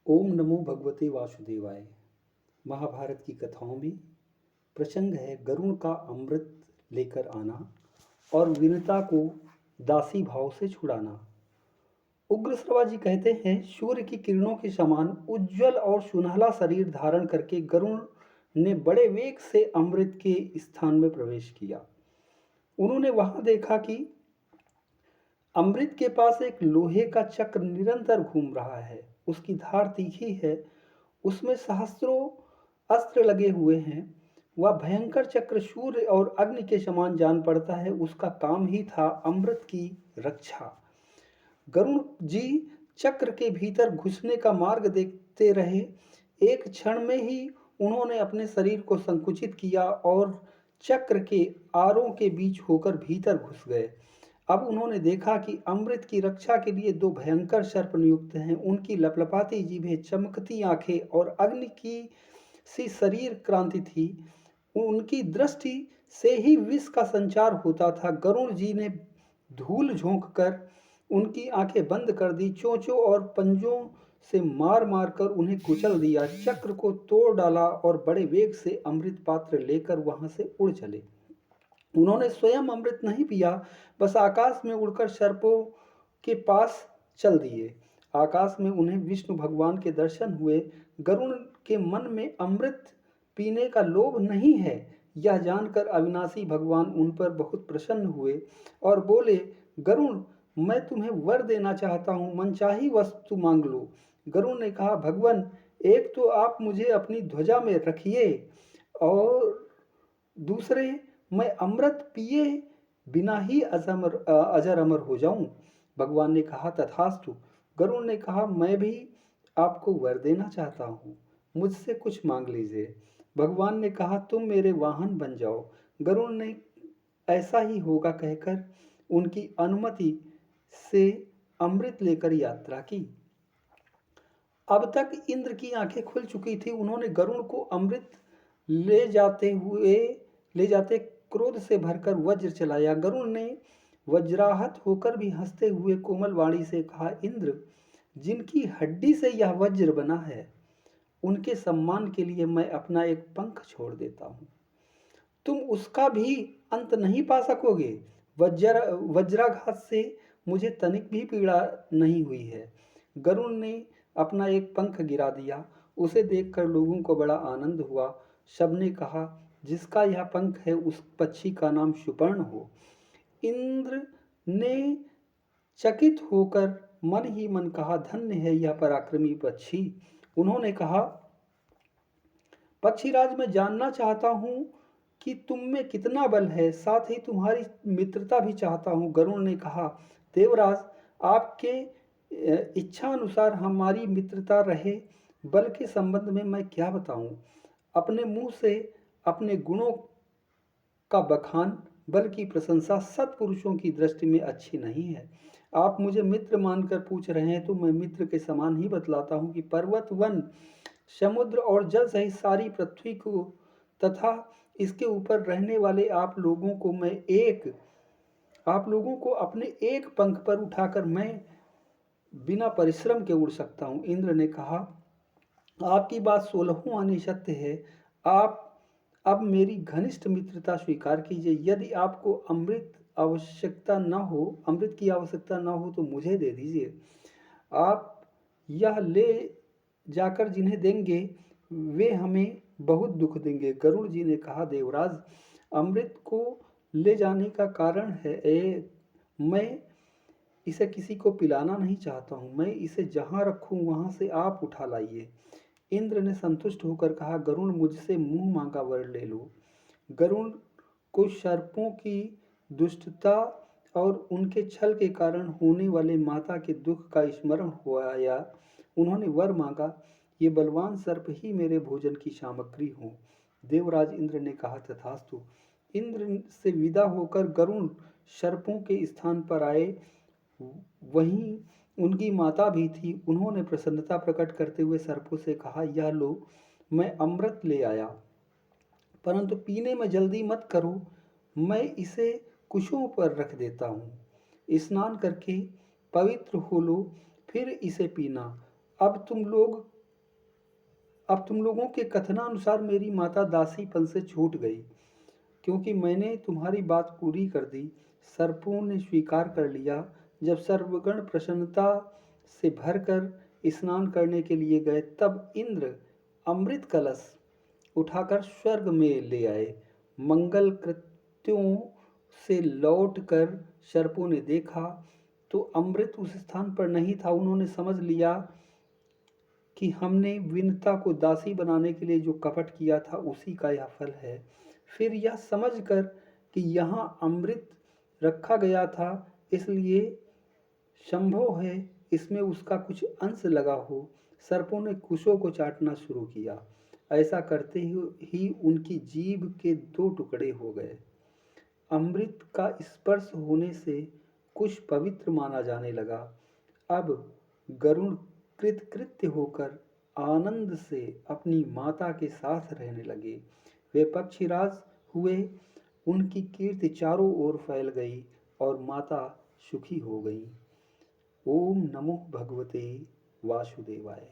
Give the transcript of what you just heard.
ओम नमो भगवते वासुदेवाय। महाभारत की कथाओं में प्रसंग है गरुड़ का अमृत लेकर आना और वीरता को दासी भाव से छुड़ाना। उग्र श्रवाजी कहते हैं, सूर्य की किरणों के समान उज्जवल और सुनहला शरीर धारण करके गरुड़ ने बड़े वेग से अमृत के स्थान में प्रवेश किया। उन्होंने वहां देखा कि अमृत के पास एक लोहे का चक्र निरंतर घूम रहा है। उसकी धार तीखी है, उसमें सहस्त्रों अस्त्र लगे हुए हैं। वह भयंकर चक्र सूर्य और अग्नि के समान जान पड़ता है। उसका काम ही था अमृत की रक्षा। गरुड़ जी चक्र के भीतर घुसने का मार्ग देखते रहे। एक क्षण में ही उन्होंने अपने शरीर को संकुचित किया और चक्र के आरों के बीच होकर भीतर घुस गए। अब उन्होंने देखा कि अमृत की रक्षा के लिए दो भयंकर सर्प नियुक्त हैं। उनकी लपलपाती जीभें, चमकती आंखें और अग्नि की सी शरीर क्रांति थी। उनकी दृष्टि से ही विष का संचार होता था। गरुड़ जी ने धूल झोंक कर उनकी आंखें बंद कर दी। चोंचों और पंजों से मार मार कर उन्हें कुचल दिया, चक्र को तोड़ डाला और बड़े वेग से अमृत पात्र लेकर वहां से उड़ चले। उन्होंने स्वयं अमृत नहीं पिया, बस आकाश में उड़कर सर्पों के पास चल दिए। आकाश में उन्हें विष्णु भगवान के दर्शन हुए। गरुड़ के मन में अमृत पीने का लोभ नहीं है, यह जानकर अविनाशी भगवान उन पर बहुत प्रसन्न हुए और बोले, गरुड़, मैं तुम्हें वर देना चाहता हूँ, मनचाही वस्तु मांग लो। गरुड़ ने कहा, भगवान, एक तो आप मुझे अपनी ध्वजा में रखिए और दूसरे मैं अमृत पिए बिना ही अजर अमर हो जाऊं। भगवान ने कहा, तथास्तु। गरुड़ ने कहा, मैं भी आपको वर देना चाहता हूँ, मुझसे कुछ मांग लीजिए। भगवान ने कहा, तुम मेरे वाहन बन जाओ। गरुड़ ने ऐसा ही होगा कहकर उनकी अनुमति से अमृत लेकर यात्रा की। अब तक इंद्र की आंखें खुल चुकी थी। उन्होंने गरुड़ को अमृत ले जाते हुए ले जाते क्रोध से भरकर वज्र चलाया। गरुड़ ने वज्राहत होकर भी हंसते हुए कोमल वाणी से कहा, इंद्र, जिनकी हड्डी से यह वज्र बना है, उनके सम्मान के लिए मैं अपना एक पंख छोड़ देता हूं। तुम उसका भी अंत नहीं पा सकोगे। वज्राघात से मुझे तनिक भी पीड़ा नहीं हुई है। गरुड़ ने अपना एक पंख गिरा दिया। उसे देखकर लोगों को बड़ा आनंद हुआ। सबने कहा, जिसका यह पंख है उस पक्षी का नाम सुपर्ण हो। इंद्र ने चकित होकर मन ही मन कहा, धन्य है यह पराक्रमी पक्षी। उन्होंने कहा, पक्षीराज, मैं जानना चाहता हूं कि तुम में कितना बल है, साथ ही तुम्हारी मित्रता भी चाहता हूं। गरुड़ ने कहा, देवराज, आपके इच्छा अनुसार हमारी मित्रता रहे। बल के संबंध में मैं क्या बताऊं। अपने मुंह से अपने गुणों का बखान, बल की प्रशंसा सत्पुरुषों की दृष्टि में अच्छी नहीं है। आप मुझे मित्र मानकर पूछ रहे हैं तो मैं मित्र के समान ही बतलाता हूं कि पर्वत, वन, समुद्र और जल सहित सारी पृथ्वी को तथा इसके ऊपर रहने वाले आप लोगों को अपने एक पंख पर उठाकर मैं बिना परिश्रम के उड़ सकता हूं। इंद्र ने कहा, आपकी बात 16 आने सत्य है। आप अब मेरी घनिष्ठ मित्रता स्वीकार कीजिए। यदि आपको अमृत की आवश्यकता ना हो तो मुझे दे दीजिए। आप यह ले जाकर जिन्हें देंगे वे हमें बहुत दुख देंगे। गरुड़ जी ने कहा, देवराज, अमृत को ले जाने का कारण है, मैं इसे किसी को पिलाना नहीं चाहता हूं। मैं इसे जहां रखूं वहां से आप उठा लाइए। इंद्र ने संतुष्ट होकर कहा, गरुड़, मुझसे मुंह मांगा वर ले लो। गरुड़ को सर्पों की दुष्टता और उनके छल के कारण होने वाले माता के दुख का स्मरण हो आया। उन्होंने वर मांगा, ये बलवान सर्प ही मेरे भोजन की सामग्री हों। देवराज इंद्र ने कहा, तथास्तु। इंद्र से विदा होकर गरुड़ सर्पों के स्थान पर आए। वहीं उनकी माता भी थी। उन्होंने प्रसन्नता प्रकट करते हुए सर्पों से कहा, यह लो, मैं अमृत ले आया, परंतु पीने में जल्दी मत करो। मैं इसे कुशों पर रख देता हूँ। स्नान करके पवित्र हो लो, फिर इसे पीना। अब तुम लोग अब तुम लोगों के कथनानुसार मेरी माता दासीपन से छूट गई, क्योंकि मैंने तुम्हारी बात पूरी कर दी। सर्पों ने स्वीकार कर लिया। जब सर्वगण प्रसन्नता से भरकर स्नान करने के लिए गए, तब इंद्र अमृत कलश उठाकर स्वर्ग में ले आए। मंगल कृत्यों से लौटकर सर्पों ने देखा तो अमृत उस स्थान पर नहीं था। उन्होंने समझ लिया कि हमने विनता को दासी बनाने के लिए जो कपट किया था उसी का यह फल है। फिर यह समझकर कि यहाँ अमृत रखा गया था, इसलिए संभव है इसमें उसका कुछ अंश लगा हो, सर्पों ने कुशों को चाटना शुरू किया। ऐसा करते ही उनकी जीभ के 2 टुकड़े हो गए। अमृत का स्पर्श होने से कुश पवित्र माना जाने लगा। अब गरुड़ कृतकृत्य होकर आनंद से अपनी माता के साथ रहने लगे। वे पक्षीराज हुए, उनकी कीर्ति चारों ओर फैल गई और माता सुखी हो गई। ओम नमो भगवते वासुदेवाय।